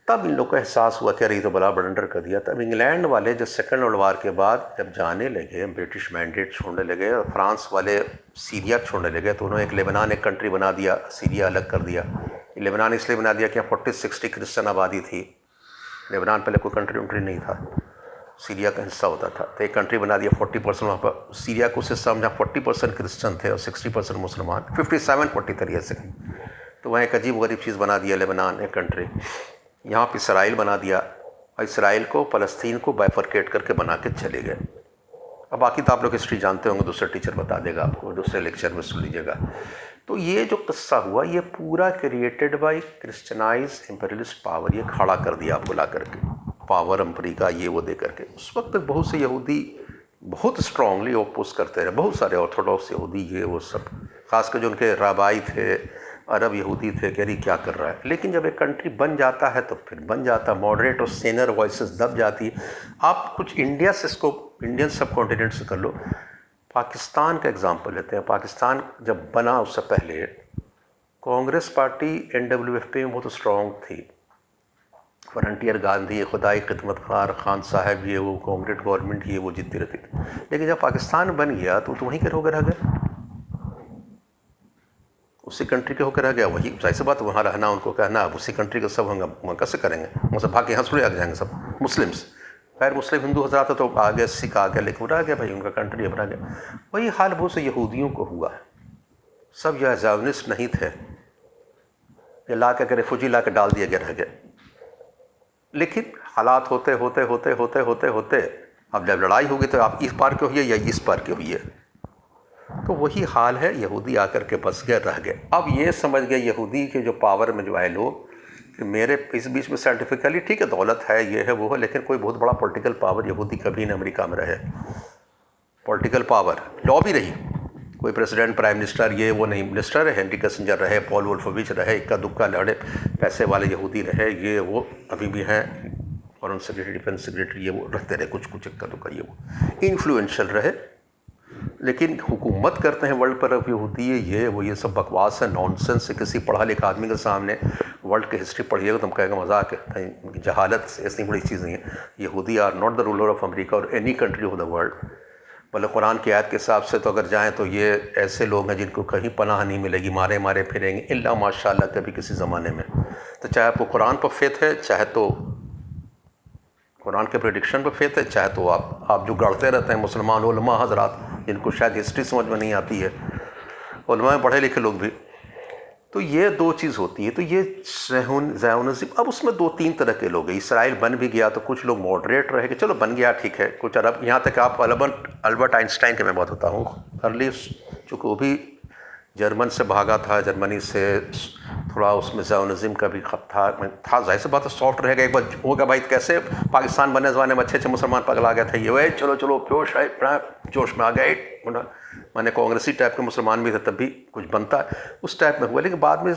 तब इन लोग को एहसास हुआ कि अरे ये तो बड़ा ब्लंडर कर दिया। तब इंग्लैंड वाले जो सेकेंड वर्ल्ड वार के बाद जब जाने लगे, ब्रिटिश मैंडेट छोड़ने लगे, और फ्रांस वाले सीरिया छोड़ने लगे, तो उन्होंने एक लेबनान एक कंट्री बना दिया, सीरिया अलग कर दिया। लेबनान इसलिए बना दिया कि 40-60 क्रिश्चियन आबादी थी। लेबनान पहले कोई कंट्री वंट्री नहीं था, सीरिया का हिस्सा होता था, तो एक कंट्री बना दिया 40% वहाँ पर सीरिया को हिस्सा, जहाँ 40% क्रिश्चियन थे और 60% मुसलमान, 57-40 तरीके से। तो वहाँ एक अजीब गरीब चीज़ बना दिया लेबनान एक कंट्री। यहाँ पर इसराइल बना दिया, और इसराइल को फ़लस्तीन को बाइफरकेट करके बना के चले गए। अब बाकी तो आप लोग हिस्ट्री जानते होंगे, दूसरा टीचर बता देगा आपको, दूसरे लेक्चर में सुन लीजिएगा। तो ये जो किस्सा हुआ ये पूरा created by Christianize imperialist power, ये खड़ा कर दिया आपको ला करके, पावर अमेरिका ये वो दे करके। उस वक्त तक बहुत से यहूदी बहुत स्ट्रांगली ओपोज करते रहे, बहुत सारे ऑर्थोडॉक्स यहूदी ये वो सब, खासकर जो उनके राबाई थे, अरब यहूदी थे, कह रही क्या कर रहा है। लेकिन जब एक कंट्री बन जाता है तो फिर बन जाता, मॉडरेट और सेनर वॉइसेस दब जाती है। आप कुछ इंडिया से इसको, इंडियन सब कॉन्टिनेंट से कर लो, पाकिस्तान का एग्जांपल लेते हैं। पाकिस्तान जब बना उससे पहले कांग्रेस पार्टी NWFP में बहुत स्ट्रॉन्ग थी, फ्रंटियर गांधी, खुदाई खिदमत खान साहब ये वो, कांग्रेस गवर्नमेंट ये वो जीतती रहती थी। लेकिन जब पाकिस्तान बन गया तो वहीं के होकर रह गए, उसी कंट्री के होकर रह गया। वही जाहिर सी बात, वहाँ रहना उनको कहना, अब उसी कंट्री का सब हम कैसे करेंगे, वहाँ से भाग के यहाँ थोड़े आ जाएंगे सब मुस्लिम्स। खैर मुस्लिम हिंदू हजरात तो आ गए, सिख आ गया, लेकिन रह गया भाई उनका कंट्री, अब रह गया। वही हाल बहुत से यहूदियों को हुआ। सब यह ज़ायोनिस्ट नहीं थे, ये ला के रेफ्यूजी ला के डाल दिया गया, रह गए। लेकिन हालात होते होते होते होते होते होते अब जब लड़ाई होगी तो आप इस पार के हुई है या इस पार के हुई है, तो वही हाल है, यहूदी आकर के बस गए, रह गए। अब ये समझ गए यहूदी के जो पावर में जो है लोग कि मेरे इस बीच में साइंटिफिकली ठीक है, दौलत है, ये है वो है, लेकिन कोई बहुत बड़ा पॉलिटिकल पावर यहूदी कभी नहीं अमेरिका में रहे। पॉलिटिकल पावर लॉ भी रही, कोई प्रेसिडेंट प्राइम मिनिस्टर ये वो नहीं, मिनिस्टर रहे, हेनरी किसिंजर रहे, पॉल वुल्फोविच रहे, इक्का दुक्का लड़े पैसे वाले यहूदी रहे, ये वो अभी भी हैं, फॉरेन सेक्रेटरी, डिफेंस सेक्रेटरी ये वो रहते रहे, कुछ इक्का दुक्का ये वो इन्फ्लुएंशियल रहे। लेकिन हुकूमत करते हैं वर्ल्ड पर अब यहूदी ये वो, ये सब बकवास है, नॉनसेंस है। किसी पढ़ा लिखा आदमी के सामने वर्ल्ड की हिस्ट्री पढ़िएगा तो हम कहेंगे मजाक है, जहालत ऐसी बड़ी चीज़ नहीं है। यहूदी are not the ruler of America और any country of the world. मतलब कुरान की आयत के हिसाब से तो अगर जाएँ तो ये ऐसे लोग हैं जिनको कहीं पनाह नहीं मिलेगी, मारे मारे फिरेंगे, इल्ला माशाअल्लाह कभी किसी ज़माने में। तो चाहे आपको कुरान पर फेथ है, चाहे तो कुरान के प्रेडिक्शन पर फेथ है, चाहे तो आप जो गढ़ते रहते हैं मुसलमान उलमा हजरात, जिनको शायद हिस्ट्री समझ में नहीं आती है, उलमा में पढ़े लिखे लोग भी। तो ये दो चीज़ होती है। तो ये ज़ायोनिज़्म, अब उसमें 2-3 तरह के लोग हैं। इसराइल बन भी गया तो कुछ लोग मॉडरेट रहे कि चलो बन गया ठीक है, कुछ अरब, यहाँ तक आप अल्बर्ट आइंस्टाइन के मैं बात होता हूँ, अर्ली, चूँकि वो भी जर्मन से भागा था, जर्मनी से, थोड़ा उसमें ज़ायोनिज़्म का भी खत था जाहिर सी बात है, सॉफ्ट रहेगा। एक बार होगा भाई कैसे पाकिस्तान बनने ज़माने में अच्छे मुसलमान पगला गए थे, ये वही चलो जोश है, जोश में आ गए, मैंने कांग्रेसी टाइप के मुसलमान भी थे, तब भी कुछ बनता है उस टाइप में हुआ। लेकिन बाद में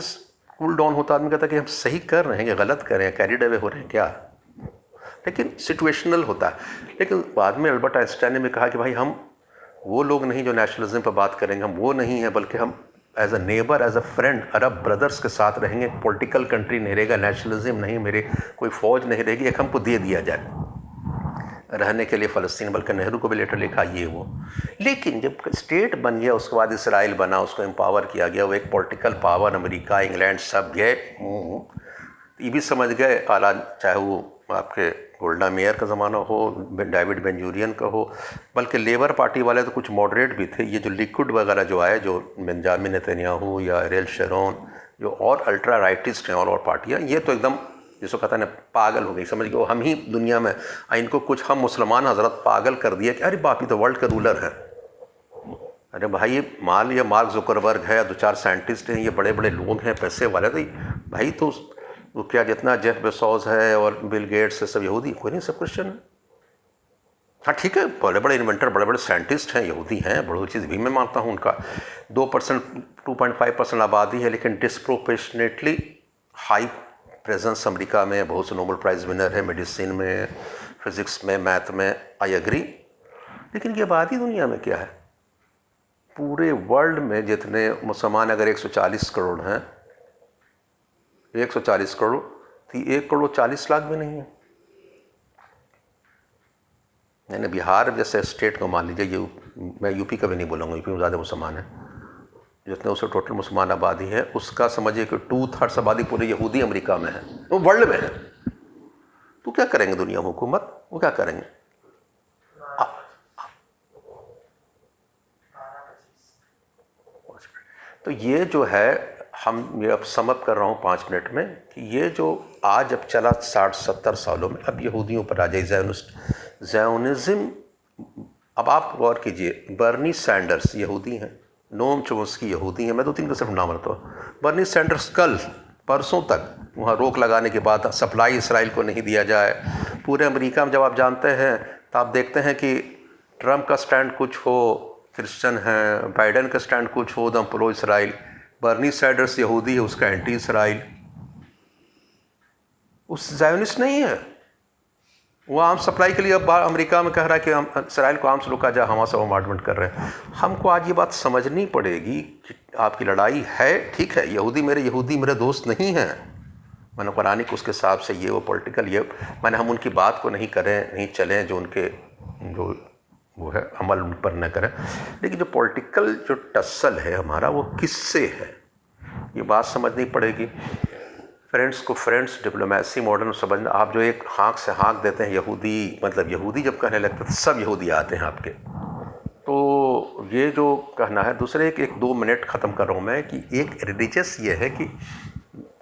कूल डाउन होता, आदमी कहता है कि हम सही कर रहे हैं, गलत कर रहे हैं, कैरिड अवे हो रहे हैं क्या, लेकिन सिचुएशनल होता है। लेकिन बाद में अल्बर्ट आइंस्टाइन ने भी कहा कि भाई हम वो लोग नहीं जो नेशनलिज्म पर बात करेंगे, हम वो नहीं हैं, बल्कि हम as a neighbour, as a friend, Arab brothers के साथ रहेंगे। पॉलिटिकल कंट्री नहीं रहेगा, नेशनलिज्म नहीं, मेरे कोई फ़ौज नहीं रहेगी, एक हमको दे दिया जाए रहने के लिए फ़लस्तीन, बल्कि नेहरू को भी लेटर लिखा ये वो। लेकिन जब स्टेट बन गया उसके बाद इसराइल बना, उसको एम्पावर किया गया, वो एक पॉलिटिकल पावर, अमेरिका इंग्लैंड सब गए, ये भी समझ गए आला, चाहे वो आपके गोल्डा मेयर का ज़माना हो, डेविड बेंजूरियन का हो, बल्कि लेबर पार्टी वाले तो कुछ मॉडरेट भी थे। ये जो लिक्विड वगैरह जो आए, जो बेंजामिन नेतन्याहू या एरियल शरोन, जो और अल्ट्रा राइटिस्ट हैं और पार्टियाँ, ये तो एकदम जिसको कहता है ना पागल हो गई, समझ गए हम ही दुनिया में, इनको कुछ हम मुसलमान हजरत पागल कर दिए कि अरे बाप, ये तो वर्ल्ड के रूलर है। अरे भाई ये मार्क जुकरबर्ग है, 2-4 साइंटिस्ट हैं, ये बड़े बड़े लोग हैं, पैसे वाले, तो भाई तो वो क्या, जितना जेफ बेसोस है और बिल गेट्स है सब यहूदी, कोई नहीं, सब क्रिश्चियन है। हाँ ठीक है, बड़े बड़े इन्वेंटर, बड़े बड़े साइंटिस्ट हैं, यहूदी हैं, बड़ी चीज़ भी मैं मानता हूँ उनका। 2% 2.5% आबादी है, लेकिन डिस्प्रोपोर्शनेटली हाई प्रेजेंस अमेरिका में, बहुत से नोबेल प्राइज़ विनर है मेडिसिन में, फिज़िक्स में, मैथ में, आई एग्री। लेकिन ये आबादी दुनिया में क्या है? पूरे वर्ल्ड में जितने मुसलमान अगर 140 करोड़ हैं, 140 करोड़, तो 1 करोड़ 40 लाख भी नहीं है। मैंने बिहार जैसे स्टेट को मान लीजिए, मैं यूपी का भी नहीं बोलूँगा, यूपी में ज़्यादा मुसलमान है, जितने उससे टोटल मुसलमान आबादी है उसका समझिए कि 2/3 आबादी पूरे यहूदी अमेरिका में है, वो वर्ल्ड में है। तो क्या करेंगे दुनिया में हुकूमत? वो क्या करेंगे? तो ये जो है, हम ये अब समअप कर रहा हूँ 5 मिनट में, कि ये जो आज अब चला 60-70 सालों में, अब यहूदियों पर आ जाए ज़ायोनिज़्म। अब आप गौर कीजिए, बर्नी सैंडर्स यहूदी हैं, नोम चोम्स्की यहूदी हैं, मैं 2-3 का सिर्फ नाम रखता हूँ। बर्नी सैंडर्स कल परसों तक वहाँ रोक लगाने के बाद सप्लाई इसराइल को नहीं दिया जाए। पूरे अमेरिका में जब आप जानते हैं तो आप देखते हैं कि ट्रंप का स्टैंड कुछ हो, क्रिश्चियन हैं, बाइडन का स्टैंड कुछ हो, दम प्रो इसराइल। बर्नी सैंडर्स यहूदी है, उसका एंटी इसराइल। उस ज़ायोनिस्ट नहीं है वो। आर्म सप्लाई के लिए अब अमेरिका में कह रहा है कि हम इसराइल को आर्म्स रोका जाए, हमारे से बॉम्बार्डमेंट कर रहे हैं। हमको आज ये बात समझनी पड़ेगी कि आपकी लड़ाई है, ठीक है, यहूदी मेरे दोस्त नहीं हैं, मैंने कुरानी को उसके हिसाब से, ये वो पॉलिटिकल, ये मैंने हम उनकी बात को नहीं करें, नहीं चलें, जो उनके जो वो है अमल उन पर न करें। लेकिन जो पॉलिटिकल जो टसल है हमारा, वो किससे है, ये बात समझनी पड़ेगी। फ्रेंड्स को फ्रेंड्स, डिप्लोमेसी मॉडर्न समझना। आप जो एक हाँक से हाँक देते हैं यहूदी, मतलब यहूदी जब कहने लगते तो सब यहूदी आते हैं आपके, तो ये जो कहना है। दूसरे एक 2 मिनट ख़त्म कर रहा हूँ मैं, कि एक रिलीजियस ये है कि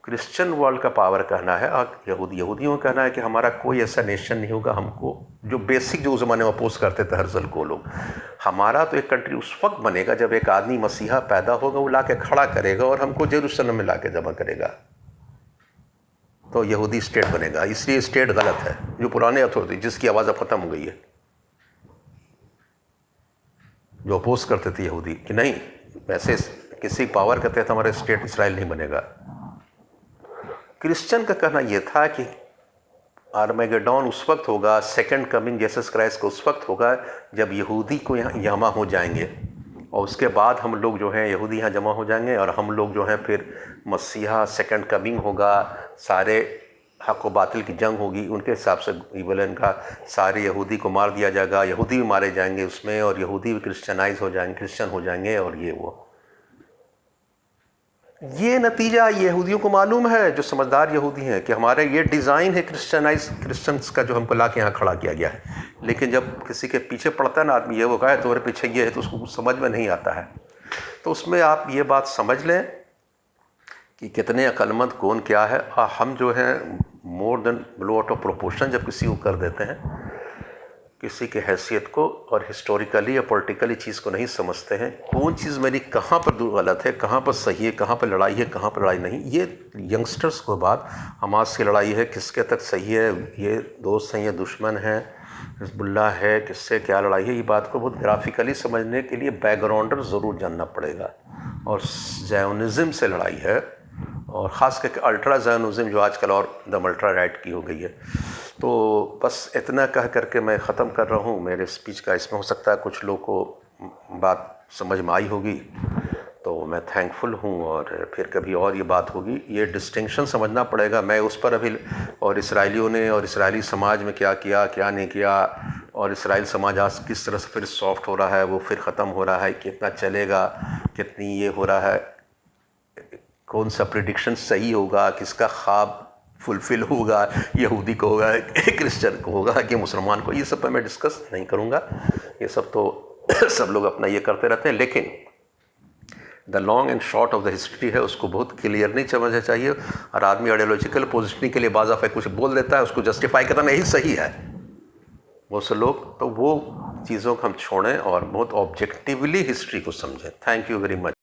क्रिश्चियन वर्ल्ड का पावर कहना है, और यहूदियों का कहना है कि हमारा कोई ऐसा नेशन नहीं होगा, हमको जो बेसिक जो उस ज़माने में अपोज करते थे हर्जल को लोग, हमारा तो एक कंट्री उस वक्त बनेगा जब एक आदमी मसीहा पैदा होगा, वो ला के खड़ा करेगा और हमको जेरूसलम में ला के जमा करेगा, तो यहूदी स्टेट बनेगा। इसलिए स्टेट गलत है, जो पुराने अथॉरिटी जिसकी आवाज़ अब ख़त्म हो गई है, जो अपोज करते थे यहूदी कि नहीं, वैसे किसी पावर के तहत हमारा स्टेट इसराइल नहीं बनेगा। क्रिश्चियन का कहना यह था कि आर्मेगेडोन उस वक्त होगा, सेकंड कमिंग जीसस क्राइस्ट को उस वक्त होगा जब यहूदी को यहाँ जमा हो जाएंगे, और उसके बाद हम लोग जो हैं यहूदी यहाँ जमा हो जाएंगे, और हम लोग जो हैं फिर मसीहा, सेकंड कमिंग होगा, सारे हक व बातिल की जंग होगी, उनके हिसाब से इबलन का सारे यहूदी को मार दिया जाएगा, यहूदी भी मारे जाएंगे उसमें, और यहूदी भी क्रिश्चियनाइज हो जाएंगे, क्रिश्चियन हो जाएंगे, और ये वो ये नतीजा यहूदियों को मालूम है, जो समझदार यहूदी हैं, कि हमारे ये डिज़ाइन है क्रिश्चियंस का, जो हमको ला के यहाँ खड़ा किया गया है। लेकिन जब किसी के पीछे पड़ता है ना आदमी, ये वो कहे तुम्हारे पीछे ये है, तो उसको समझ में नहीं आता है। तो उसमें आप ये बात समझ लें कि कितने अक्लमंद कौन क्या है। हम जो है more than blow out of proportion जब किसी को कर देते हैं, किसी की हैसियत को, और हिस्टोरिकली या पॉलिटिकली चीज़ को नहीं समझते हैं, कौन चीज़ मेरी कहाँ पर गलत है, कहाँ पर सही है, कहाँ पर लड़ाई है, कहाँ पर लड़ाई नहीं। ये यंगस्टर्स को बात, हमास की लड़ाई है, किसके तक सही है, ये दोस्त हैं, ये दुश्मन हैं, हिजबुल्लाह है, किससे क्या लड़ाई है, ये बात को बहुत ग्राफिकली समझने के लिए बैकग्राउंडर ज़रूर जानना पड़ेगा। और ज़ायोनिज़्म से लड़ाई है, और ख़ास करके अल्ट्रा ज़ायोनिज़्म जो आजकल और दम अल्ट्रा राइट की हो गई है। तो बस इतना कह करके मैं ख़त्म कर रहा हूँ मेरे स्पीच का। इसमें हो सकता है कुछ लोग को बात समझ में आई होगी, तो मैं थैंकफुल हूँ, और फिर कभी और ये बात होगी। ये डिस्टिंक्शन समझना पड़ेगा, मैं उस पर अभी, और इसराइलियों ने और इसराइली समाज में क्या किया, क्या नहीं किया, और इसराइल समाज आज किस तरह से फिर सॉफ्ट हो रहा है, वो फिर ख़त्म हो रहा है, कितना चलेगा, कितनी ये हो रहा है, कौन सा प्रेडिक्शन सही होगा, किसका ख्वाब फुलफ़िल होगा, यहूदी को होगा, क्रिश्चियन को होगा कि मुसलमान को, ये सब पर मैं डिस्कस नहीं करूँगा। ये सब तो सब लोग अपना ये करते रहते हैं, लेकिन the long and short of the history है, उसको बहुत क्लियर नहीं समझना चाहिए। और आदमी आइडियोलॉजिकल पोजिशनिंग के लिए बाज़ ऑफ कुछ बोल देता है, उसको जस्टिफाई करता नहीं सही है बहुत से लोग। तो वो चीज़ों को हम छोड़ें और बहुत ऑब्जेक्टिवली हिस्ट्री को समझें। Thank you very much.